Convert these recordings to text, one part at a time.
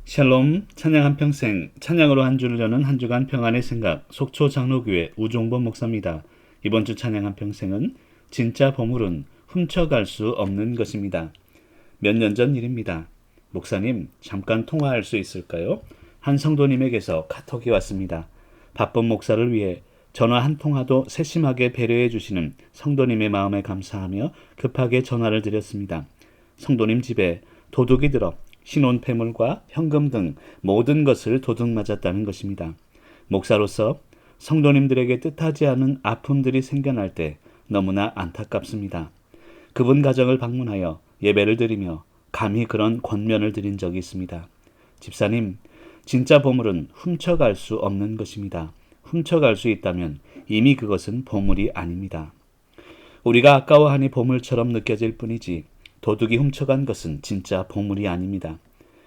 샬롬, 찬양 한평생, 찬양으로 한 주를 여는 한 주간 평안의 생각, 속초 장로교회 우종범 목사입니다. 이번 주 찬양 한평생은 진짜 보물은 훔쳐갈 수 없는 것입니다. 몇 년 전 일입니다. 목사님, 잠깐 통화할 수 있을까요? 한 성도님에게서 카톡이 왔습니다. 바쁜 목사를 위해 전화 한 통화도 세심하게 배려해 주시는 성도님의 마음에 감사하며 급하게 전화를 드렸습니다. 성도님 집에 도둑이 들어 신혼폐물과 현금 등 모든 것을 도둑맞았다는 것입니다. 목사로서 성도님들에게 뜻하지 않은 아픔들이 생겨날 때 너무나 안타깝습니다. 그분 가정을 방문하여 예배를 드리며 감히 그런 권면을 드린 적이 있습니다. 집사님, 진짜 보물은 훔쳐갈 수 없는 것입니다. 훔쳐갈 수 있다면 이미 그것은 보물이 아닙니다. 우리가 아까워하니 보물처럼 느껴질 뿐이지 도둑이 훔쳐간 것은 진짜 보물이 아닙니다.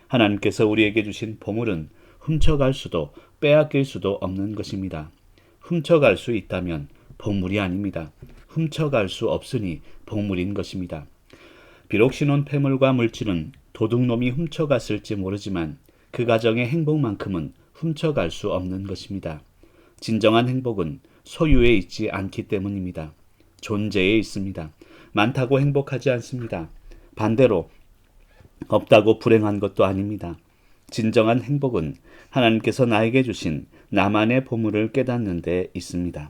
하나님께서 우리에게 주신 보물은 훔쳐갈 수도 빼앗길 수도 없는 것입니다. 훔쳐갈 수 있다면 보물이 아닙니다. 훔쳐갈 수 없으니 보물인 것입니다. 비록 신혼폐물과 물질은 도둑놈이 훔쳐갔을지 모르지만 그 가정의 행복만큼은 훔쳐갈 수 없는 것입니다. 진정한 행복은 소유에 있지 않기 때문입니다. 존재에 있습니다. 많다고 행복하지 않습니다. 반대로 없다고 불행한 것도 아닙니다. 진정한 행복은 하나님께서 나에게 주신 나만의 보물을 깨닫는 데 있습니다.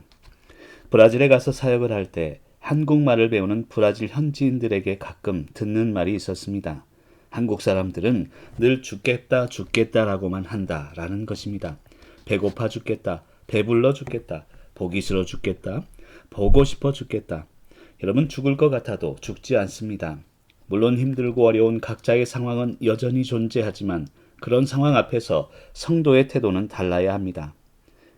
브라질에 가서 사역을 할 때 한국말을 배우는 브라질 현지인들에게 가끔 듣는 말이 있었습니다. 한국 사람들은 늘 죽겠다 죽겠다라고만 한다라는 것입니다. 배고파 죽겠다, 배불러 죽겠다, 보기 싫어 죽겠다, 보고 싶어 죽겠다. 여러분, 죽을 것 같아도 죽지 않습니다. 물론 힘들고 어려운 각자의 상황은 여전히 존재하지만 그런 상황 앞에서 성도의 태도는 달라야 합니다.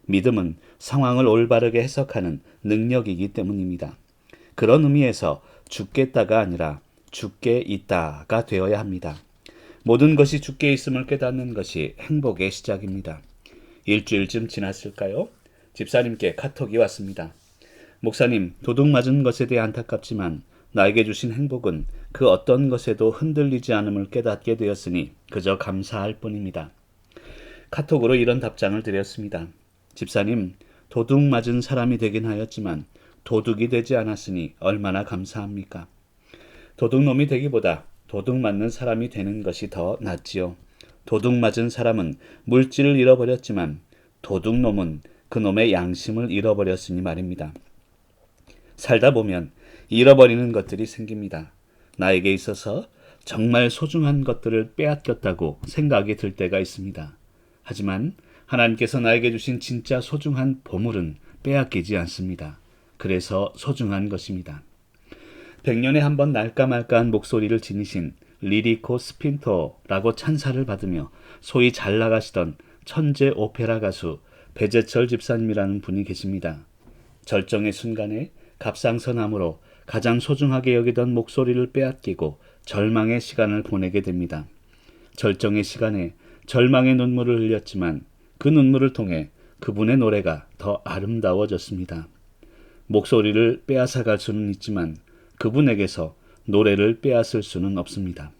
믿음은 상황을 올바르게 해석하는 능력이기 때문입니다. 그런 의미에서 죽겠다가 아니라 죽게 있다가 되어야 합니다. 모든 것이 죽게 있음을 깨닫는 것이 행복의 시작입니다. 일주일쯤 지났을까요? 집사님께 카톡이 왔습니다. 목사님, 도둑 맞은 것에 대해 안타깝지만 나에게 주신 행복은 그 어떤 것에도 흔들리지 않음을 깨닫게 되었으니 그저 감사할 뿐입니다. 카톡으로 이런 답장을 드렸습니다. 집사님, 도둑 맞은 사람이 되긴 하였지만 도둑이 되지 않았으니 얼마나 감사합니까? 도둑놈이 되기보다 도둑 맞는 사람이 되는 것이 더 낫지요. 도둑 맞은 사람은 물질을 잃어버렸지만 도둑놈은 그놈의 양심을 잃어버렸으니 말입니다. 살다 보면 잃어버리는 것들이 생깁니다. 나에게 있어서 정말 소중한 것들을 빼앗겼다고 생각이 들 때가 있습니다. 하지만 하나님께서 나에게 주신 진짜 소중한 보물은 빼앗기지 않습니다. 그래서 소중한 것입니다. 100년에 한 번 날까 말까한 목소리를 지니신 리리코 스핀터라고 찬사를 받으며 소위 잘 나가시던 천재 오페라 가수 배재철 집사님이라는 분이 계십니다. 절정의 순간에 갑상선암으로 가장 소중하게 여기던 목소리를 빼앗기고 절망의 시간을 보내게 됩니다. 절정의 시간에 절망의 눈물을 흘렸지만 그 눈물을 통해 그분의 노래가 더 아름다워졌습니다. 목소리를 빼앗아갈 수는 있지만 그분에게서 노래를 빼앗을 수는 없습니다.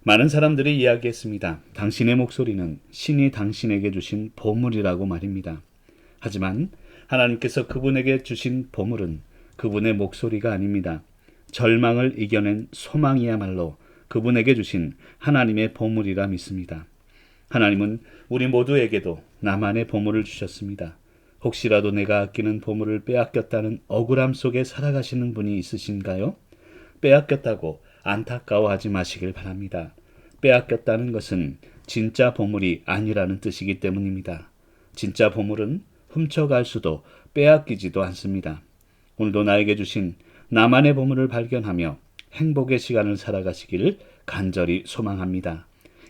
많은 사람들이 이야기했습니다. 당신의 목소리는 신이 당신에게 주신 보물이라고 말입니다. 하지만 하나님께서 그분에게 주신 보물은 그분의 목소리가 아닙니다. 절망을 이겨낸 소망이야말로 그분에게 주신 하나님의 보물이라 믿습니다. 하나님은 우리 모두에게도 나만의 보물을 주셨습니다. 혹시라도 내가 아끼는 보물을 빼앗겼다는 억울함 속에 살아가시는 분이 있으신가요? 빼앗겼다고 안타까워하지 마시길 바랍니다. 빼앗겼다는 것은 진짜 보물이 아니라는 뜻이기 때문입니다. 진짜 보물은 훔쳐갈 수도 빼앗기지도 않습니다. 오늘도 나에게 주신 나만의 보물을 발견하며 행복의 시간을 살아가시기를 간절히 소망합니다.